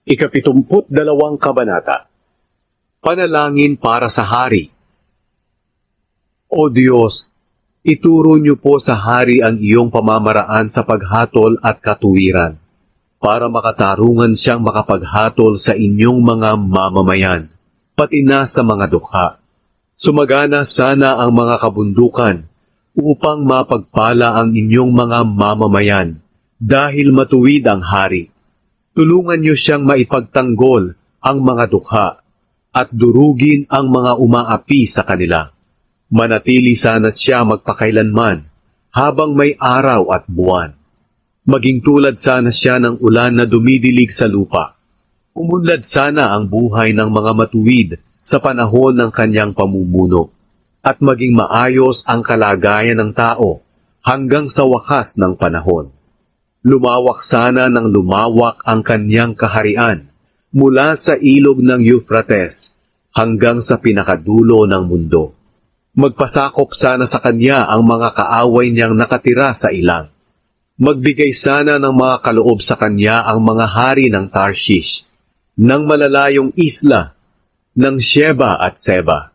Ika-72 Kabanata. Panalangin para sa hari. O Diyos, ituro niyo po sa hari ang iyong pamamaraan sa paghatol at katuwiran, para makatarungan siyang makapaghatol sa inyong mga mamamayan, pati na sa mga dukha. Sumagana sana ang mga kabundukan, upang mapagpala ang inyong mga mamamayan, dahil matuwid ang hari. Tulungan niyo siyang maipagtanggol ang mga dukha at durugin ang mga umaapi sa kanila. Manatili sana siya magpakailanman habang may araw at buwan. Maging tulad sana siya ng ulan na dumidilig sa lupa. Umunlad sana ang buhay ng mga matuwid sa panahon ng kanyang pamumuno at maging maayos ang kalagayan ng tao hanggang sa wakas ng panahon. Lumawak sana ng lumawak ang kanyang kaharian mula sa ilog ng Euphrates hanggang sa pinakadulo ng mundo. Magpasakop sana sa kanya ang mga kaaway niyang nakatira sa ilang. Magbigay sana ng mga kaloob sa kanya ang mga hari ng Tarshish, ng malalayong isla, ng Sheba at Seba.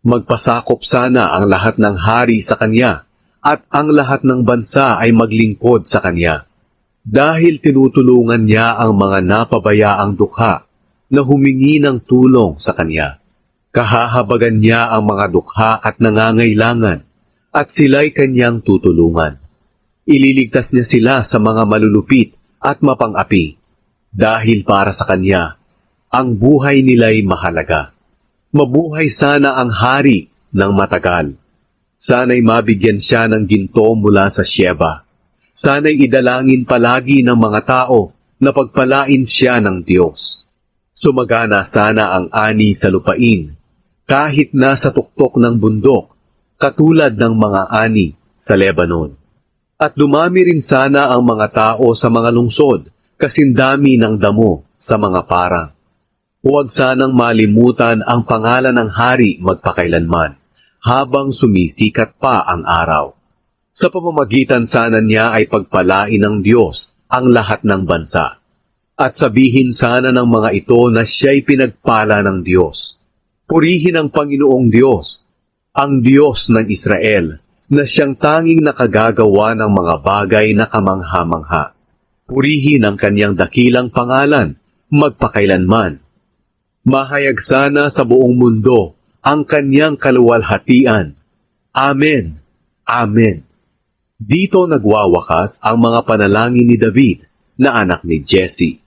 Magpasakop sana ang lahat ng hari sa kanya at ang lahat ng bansa ay maglingkod sa kanya. Dahil tinutulungan niya ang mga napabayaang dukha na humingi ng tulong sa kanya. Kahahabagan niya ang mga dukha at nangangailangan, at sila'y kanyang tutulungan. Ililigtas niya sila sa mga malulupit at mapang-api, dahil para sa kanya, ang buhay nila'y mahalaga. Mabuhay sana ang hari ng matagal. Sana'y mabigyan siya ng ginto mula sa Sheba. Sana'y idalangin palagi ng mga tao na pagpalain siya ng Diyos. Sumagana sana ang ani sa lupain, kahit nasa tuktok ng bundok, katulad ng mga ani sa Lebanon. At dumami rin sana ang mga tao sa mga lungsod, kasindami ng damo sa mga parang. Huwag sanang malimutan ang pangalan ng hari magpakailanman, habang sumisikat pa ang araw. Sa pamamagitan sana niya ay pagpalain ng Diyos ang lahat ng bansa. At sabihin sana ng mga ito na siya'y pinagpala ng Diyos. Purihin ang Panginoong Diyos, ang Diyos ng Israel, na siyang tanging nakagagawa ng mga bagay na kamangha-mangha. Purihin ang kanyang dakilang pangalan, magpakailanman. Mahayag sana sa buong mundo ang kanyang kaluwalhatian. Amen. Amen. Dito nagwawakas ang mga panalangin ni David na anak ni Jesse.